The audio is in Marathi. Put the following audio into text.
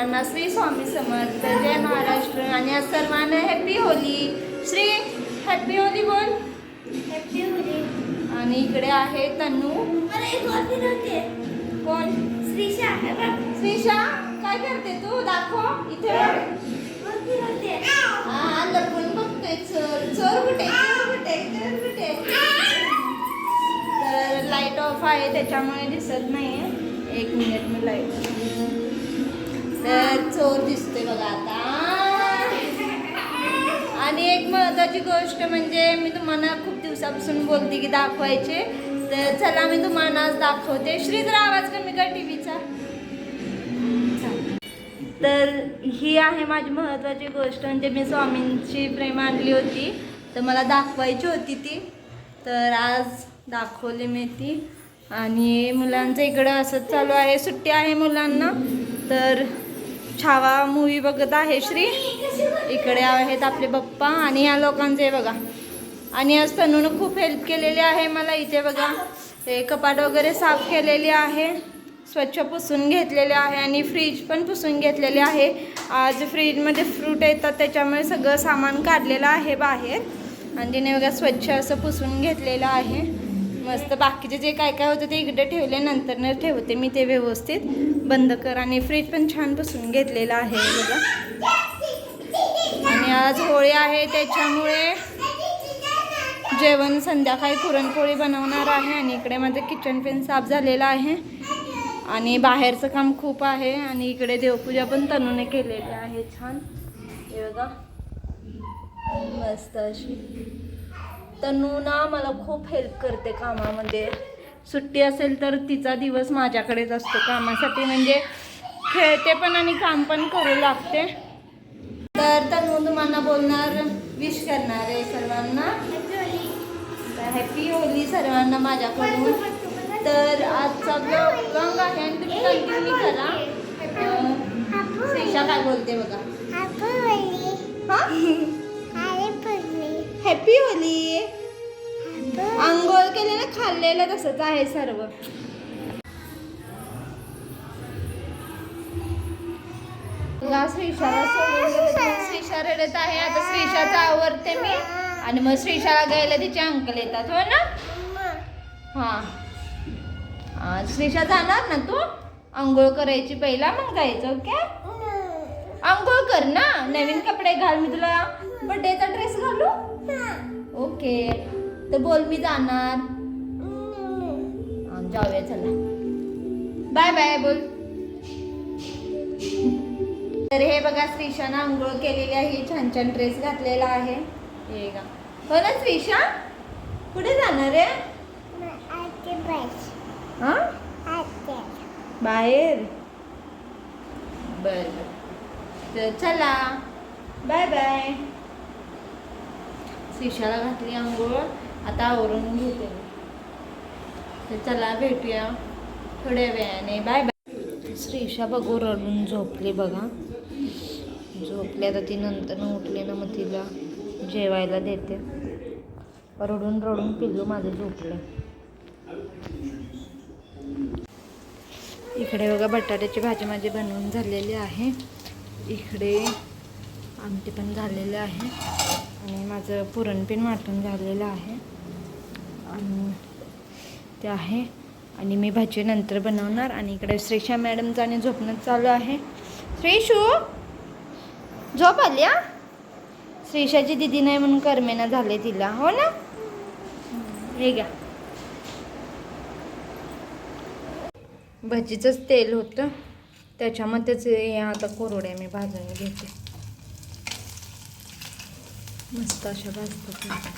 सर्वांना श्री स्वामी समर्थ, जय महाराष्ट्र आणि आज सर्वांना हॅपी होली. श्री हॅपी होली बोल. हॅपी होली. आणि इकडे आहे तनू. कोण? श्रीशा. श्रीशा काय करते तू? दाखव इथे. हा लपून बघतोय. चोर कुठे? चोर कुठे? तर लाईट ऑफ आहे त्याच्यामुळे दिसत नाही. एक मिनिट मी लाईट. तर चोर दिसतोय बघा आता. आणि एक महत्त्वाची गोष्ट म्हणजे मी तुम्हाला खूप दिवसापासून बोलते की दाखवायचे, तर चला मी तुम्हाला आज दाखवते. श्री जरा आवाज कमी कर टीव्हीचा. तर ही आहे माझी महत्त्वाची गोष्ट, म्हणजे मी स्वामींची प्रेम आणली होती तर मला दाखवायची होती ती, तर आज दाखवली मी ती. आणि मुलांचं इकडं असंच चालू आहे, सुट्टी आहे मुलांना, तर छावा मूवी बघत आहे श्री. इकडे आहेत आपले पप्पा आणि या लोकांचे बघा. आणि आज तनूनं खूप हेल्प केलेली आहे मला. इथे बघा हे कपाट वगैरे साफ केलेली आहे, स्वच्छ पुसून घेतलेले आहे आणि फ्रीज पण पुसून घेतलेले आहे. आज फ्रीजमध्ये फ्रूट येतात त्याच्यामुळे सगळं सामान काढलेलं आहे बाहेर आणि तिने बघा स्वच्छ असं पुसून घेतलेलं आहे मस्त. बाकीचे जे काय काय होतं ते इकडे ठेवले, नंतर न ठेवते मी ते व्यवस्थित बंद कर. आणि फ्रीज पण छान पुसून घेतलेलं आहे बघा. आणि आज होळी आहे त्याच्यामुळे जेवण संध्याकाळी पुरणपोळी बनवणार आहे. आणि इकडे माझं किचन पण साफ झालेलं आहे आणि बाहेरचं काम खूप आहे. आणि इकडे देवपूजा पण तनूने केलेली आहे छान. हे बघा मस्त अशी. तनू ना मला खूप हेल्प करते कामामध्ये. सुट्टी असेल तर तिचा दिवस माझ्याकडेच असतो कामासाठी, म्हणजे खेळते पण आणि काम पण करू लागते. तर तनू तुम्हाला बोलणार, विश करणार आहे सर्वांना. हॅपी होली सर्वांना माझ्याकडून. तर आजचा रंग आहे आणि तुम्ही कंटिन्यू करा. श्रीशा काय बोलते बघा. Happy Holy. आंघोळ केलेलं खाल्लेलं तसंच आहे सर्व. श्रीशाला सोडून श्रीशा रडत आहे. आता श्रीशाचा आवरते मी आणि मग श्रीशाला घ्यायला तिचे अंकल येतात. हो ना? हां श्रीशा जाणार ना तू? आंघोळ करायची पहिला मग जायचं. ओके आंघोळ कर ना, नवीन कपडे घाल. मी तुला बर्थडेचा ड्रेस घालू. ओके तर बोल मी जाणार. जाऊया चला. बाय बाय बोल. तर हे बघा श्रीशानं आंघोळ केलेली आहे, छान छान ड्रेस घातलेला आहे. हे का हो ना श्रीशा? कुठे जाणार आहे? हां बाहेर. बर तर चला बाय बाय. श्रीशाला घातली आंघोळ, आता आवरून घेते. तर चला भेटूया थोड्या वेळाने. Bye bye. श्रीशा बघू रडून झोपली बघा. झोपली आता ती. नंतर उठली ना मग तिला जेवायला देते. रडून रडून पिल्लू माझे झोपले. इकडे बघा बटाट्याची भाजी माझी बनवून झालेली आहे. इकडे आमटी पण झालेलं आहे आणि माझं पुरणपीण वाटून झालेलं आहे आणि ते आहे. आणि मी भाजी नंतर बनवणार. आणि इकडे श्रीशा मॅडमचं आणि झोपणं चालू आहे. श्रीशू झोप आली. श्रीशाची दिदी नाही म्हणून करमेना झाले तिला. हो ना? हे घ्या. भजीचंच तेल होतं त्याच्यामध्येच आता कोरड्या मी भाजून घेते. मस्त अशा भाजतात.